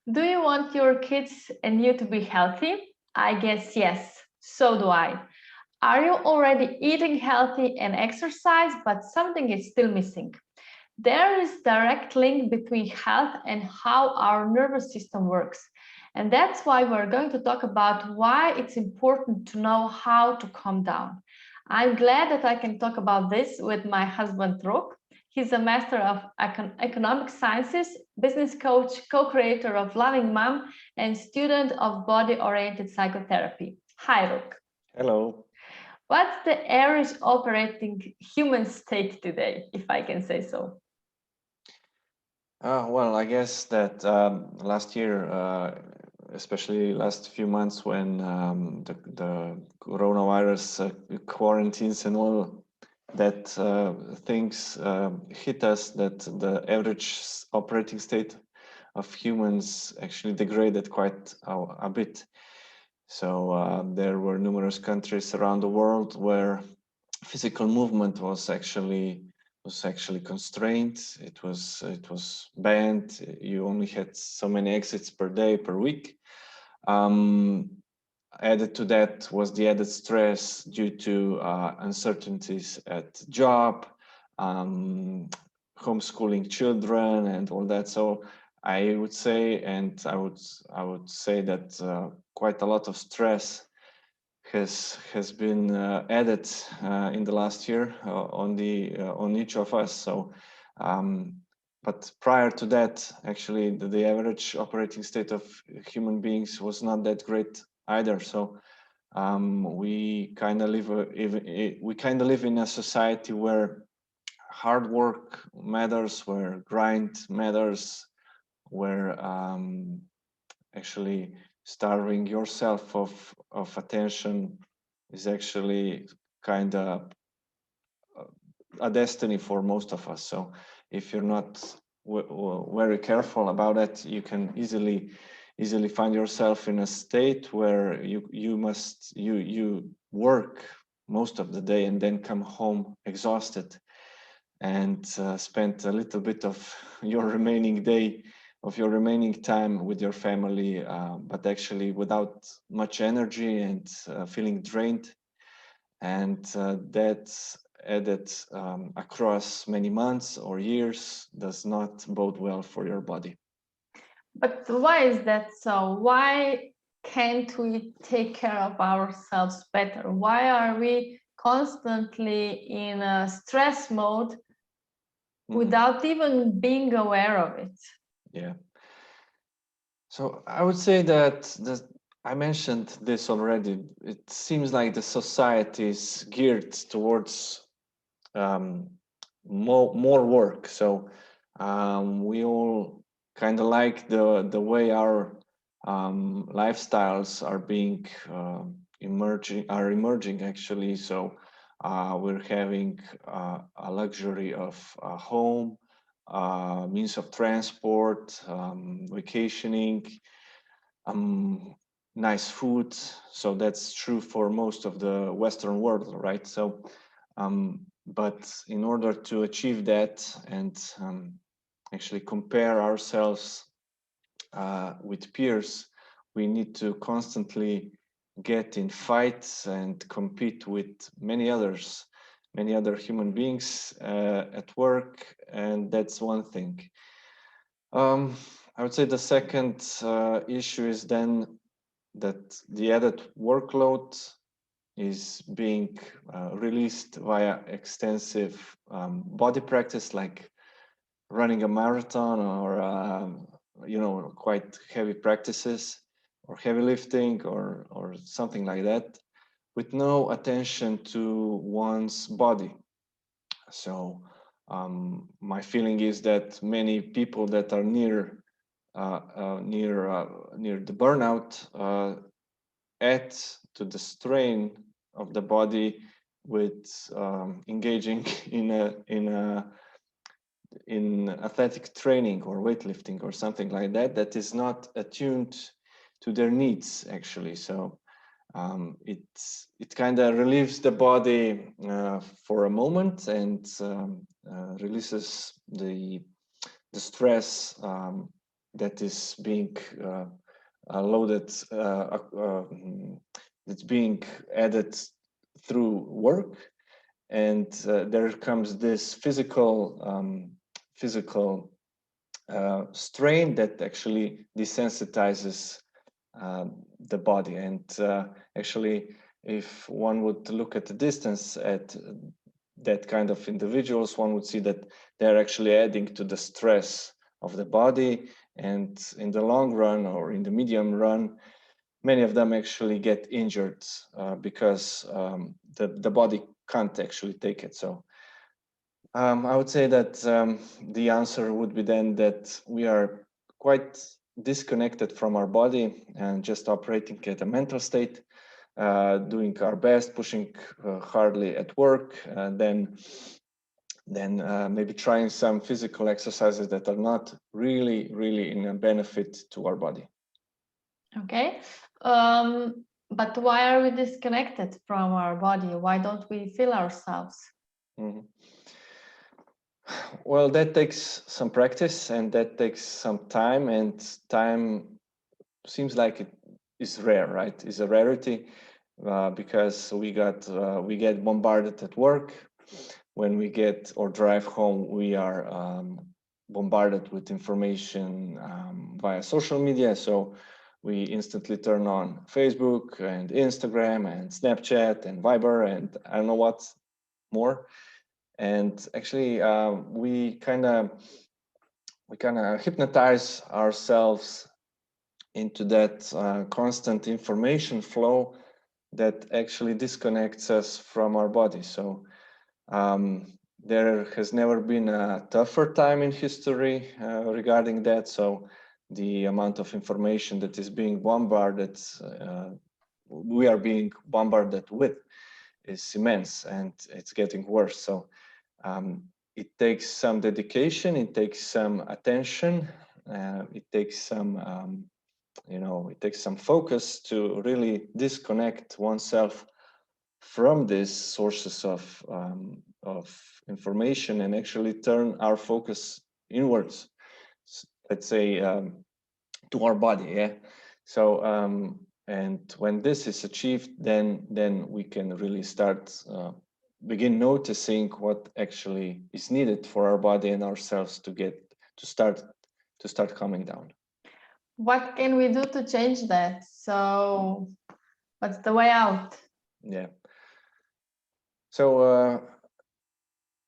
Do you want your kids and you to be healthy? I guess yes. So do I. Are you already eating healthy and exercise, but something is still missing? There is direct link between health and how our nervous system works. And that's why we're going to talk about why it's important to know how to calm down. I'm glad that I can talk about this with my husband Rok. He's a master of economic sciences, business coach, co-creator of Loving Mom, and student of body-oriented psychotherapy. Hi, Rok. Hello. What's the average operating human state today, if I can say so? Well, I guess that last year, especially last few months when the coronavirus quarantines and all that things hit us, that the average operating state of humans actually degraded quite a bit. So there were numerous countries around the world where physical movement was actually constrained. It was banned. You only had so many exits per day per week. Um, Added to that was the added stress due to uncertainties at job, um, homeschooling children, and all that. So I would say, and I would say that quite a lot of stress has been added in the last year on each of us. So, but prior to that, actually, the average operating state of human beings was not that great either. So we kind of live in a society where hard work matters, where grind matters, where actually starving yourself of attention is actually kind of a destiny for most of us. So if you're not very careful about it, you can easily find yourself in a state where you work most of the day and then come home exhausted and spend a little bit of your remaining time with your family, but actually without much energy and feeling drained. And that added across many months or years does not bode well for your body. But why is that so? Why can't we take care of ourselves better? Why are we constantly in a stress mode without even being aware of it? Yeah. So I would say that I mentioned this already. It seems like the society is geared towards um, more work. So we all kind of like the way our lifestyles are being emerging actually. So we're having a luxury of a home, means of transport, vacationing, um, nice food. So that's true for most of the Western world, right? So, but in order to achieve that and actually compare ourselves with peers, we need to constantly get in fights and compete with many other human beings at work, and that's one thing. Um, I would say the second issue is then that the added workload is being released via extensive body practice, like running a marathon or quite heavy practices or heavy lifting or something like that, with no attention to one's body. So my feeling is that many people that are near the burnout add to the strain of the body with engaging in athletic training or weightlifting or something like that that is not attuned to their needs actually. So it kind of relieves the body for a moment and releases the stress that is being loaded, that's being added through work, and there comes this physical strain that actually desensitizes the body. And actually, if one would look at the distance at that kind of individuals, one would see that they're actually adding to the stress of the body. And in the long run, or in the medium run, many of them actually get injured because the body can't actually take it. So I would say that the answer would be then that we are quite disconnected from our body and just operating at a mental state, doing our best, pushing hardly at work, and then maybe trying some physical exercises that are not really in a benefit to our body. Okay. But why are we disconnected from our body? Why don't we feel ourselves? Mm-hmm. Well, that takes some practice, and that takes some time, and time seems like it is rare, right? It's a rarity because we get bombarded at work. When we get or drive home, we are bombarded with information via social media. So we instantly turn on Facebook and Instagram and Snapchat and Viber and I don't know what more. And actually, we kind of hypnotize ourselves into that constant information flow that actually disconnects us from our body. So there has never been a tougher time in history regarding that. So the amount of information that is being bombarded, we are being bombarded with, is immense, and it's getting worse. So it takes some dedication, it takes some attention, it takes some it takes some focus to really disconnect oneself from these sources of information and actually turn our focus inwards, let's say, to our body. Yeah. So and when this is achieved, then we can really start begin noticing what actually is needed for our body and ourselves to start calming down. What can we do to change that? So what's the way out? Yeah. So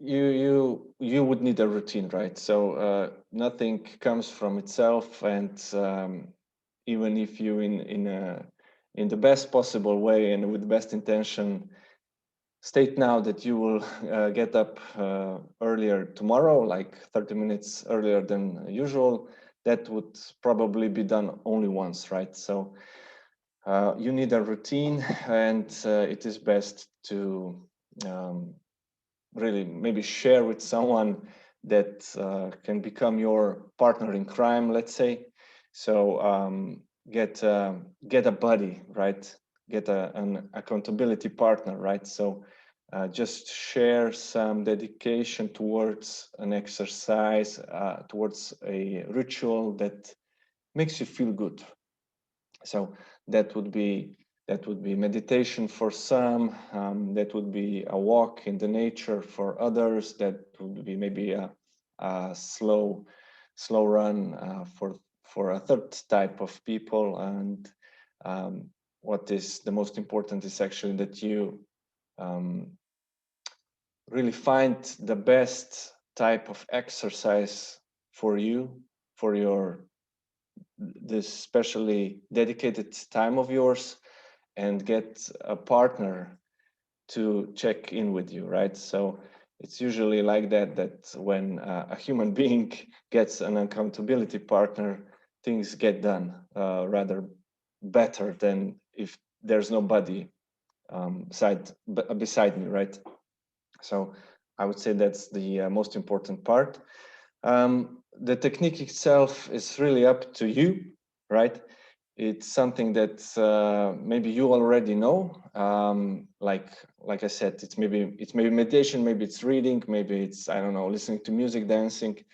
you would need a routine, right? So nothing comes from itself, and even if you in the best possible way and with the best intention state now that you will get up earlier tomorrow, like 30 minutes earlier than usual, that would probably be done only once, right? So you need a routine, and it is best to really maybe share with someone that can become your partner in crime, let's say. So get a buddy, right? Get an accountability partner, right? So just share some dedication towards an exercise, towards a ritual that makes you feel good. So that would be meditation for some. That would be a walk in the nature for others. That would be maybe a slow run for a third type of people. And what is the most important is actually that you really find the best type of exercise for you, for your this specially dedicated time of yours, and get a partner to check in with you, right? So it's usually like that when a human being gets an accountability partner, things get done rather better than if there's nobody beside me, right? So I would say that's the most important part. The technique itself is really up to you, right? It's something that maybe you already know. Like I said, it's maybe meditation, maybe it's reading, maybe it's, I don't know, listening to music, dancing,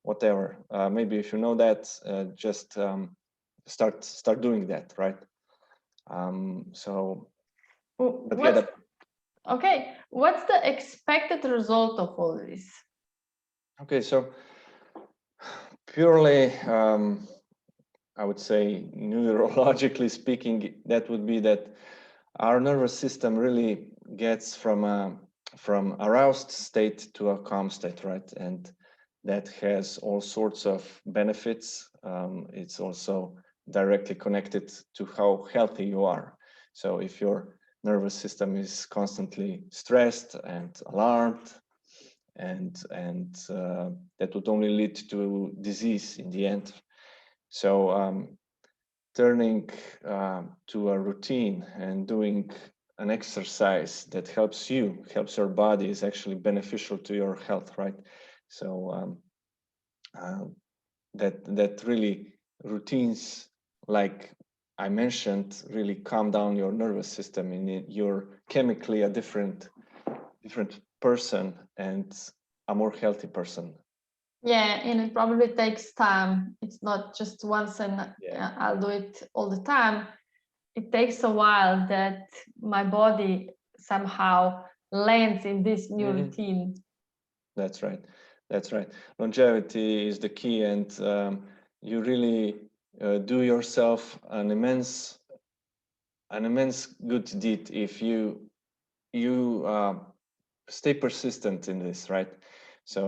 whatever. Maybe if you know that, just start doing that, right? So, but yeah, okay, what's the expected result of all this? Okay, so purely, I would say, neurologically speaking, that would be that our nervous system really gets from aroused state to a calm state, right? And that has all sorts of benefits. It's also directly connected to how healthy you are. So if your nervous system is constantly stressed and alarmed, and that would only lead to disease in the end. So turning to a routine and doing an exercise that helps your body is actually beneficial to your health, right? So that really routines, like I mentioned, really calm down your nervous system, and you're chemically a different person and a more healthy person. Yeah, and it probably takes time. It's not just once and I'll do it all the time. It takes a while that my body somehow lands in this new routine. That's right. That's right. Longevity is the key, and you really do yourself an immense good deed if you stay persistent in this, right? So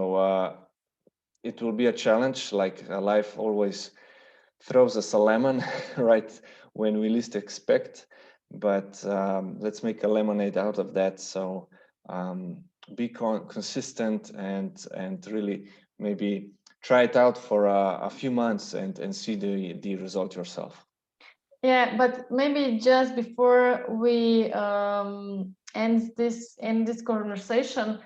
it will be a challenge, like life always throws us a lemon right when we least expect, but let's make a lemonade out of that. So be consistent and really maybe try it out for a few months and see the result yourself. Yeah, but maybe just before we end this conversation,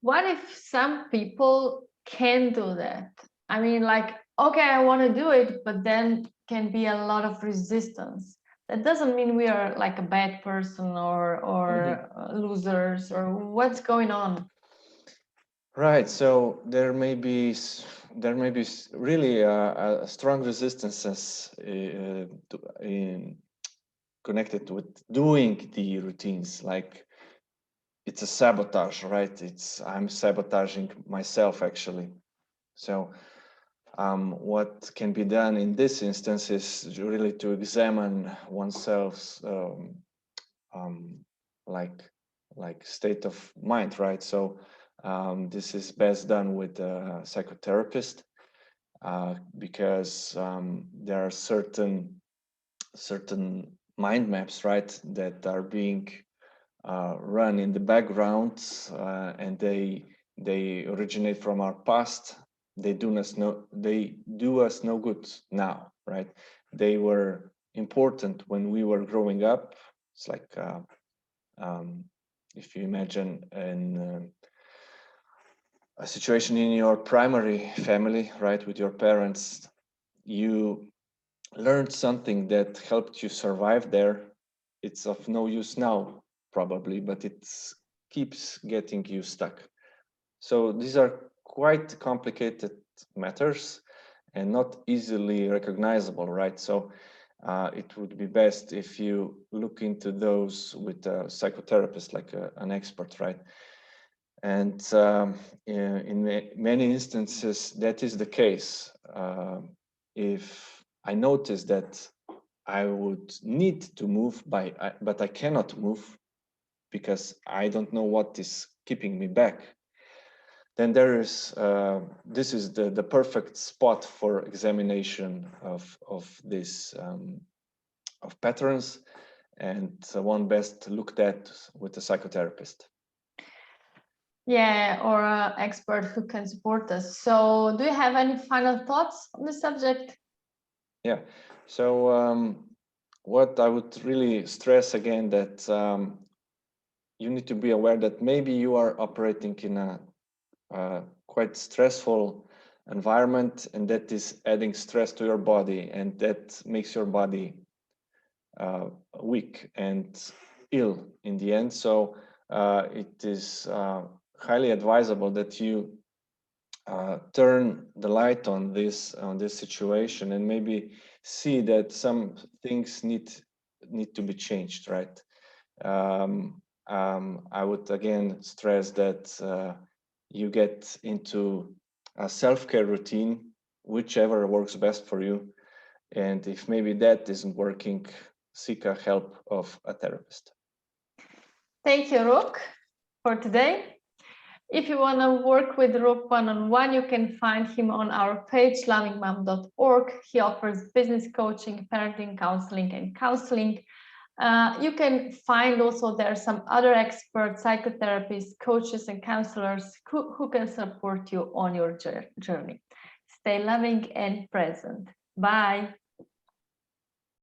what if some people can do that? I mean, like, okay, I want to do it, but then can be a lot of resistance. That doesn't mean we are like a bad person or losers, or what's going on. Right. So there may be really a strong resistances connected with doing the routines, like it's a sabotage, right? I'm sabotaging myself actually. So what can be done in this instance is really to examine oneself's like state of mind, right? So this is best done with a psychotherapist because there are certain mind maps, right, that are being run in the background, and they originate from our past. They do us no good now, right? They were important when we were growing up. It's like if you imagine a situation in your primary family, right, with your parents, you learned something that helped you survive there. It's of no use now, probably, but it keeps getting you stuck. So these are quite complicated matters and not easily recognizable, right? So it would be best if you look into those with a psychotherapist, like an expert, right? And in many instances, that is the case. If I notice that I would need to move but I cannot move because I don't know what is keeping me back, then this is the perfect spot for examination of this of patterns, and one best looked at with a psychotherapist. Yeah, or an expert who can support us. So do you have any final thoughts on the subject? Yeah. So what I would really stress again, that you need to be aware that maybe you are operating in a quite stressful environment, and that is adding stress to your body, and that makes your body weak and ill in the end. So it is highly advisable that you turn the light on this situation and maybe see that some things need to be changed, right? I would again stress that you get into a self-care routine, whichever works best for you, and if maybe that isn't working, seek a help of a therapist. Thank you, Rook, for today. If you want to work with Rook one-on-one, you can find him on our page, lovingmom.org. He offers business coaching, parenting counseling, and counseling. You can find also there are some other experts, psychotherapists, coaches, and counselors who can support you on your journey. Stay loving and present. Bye.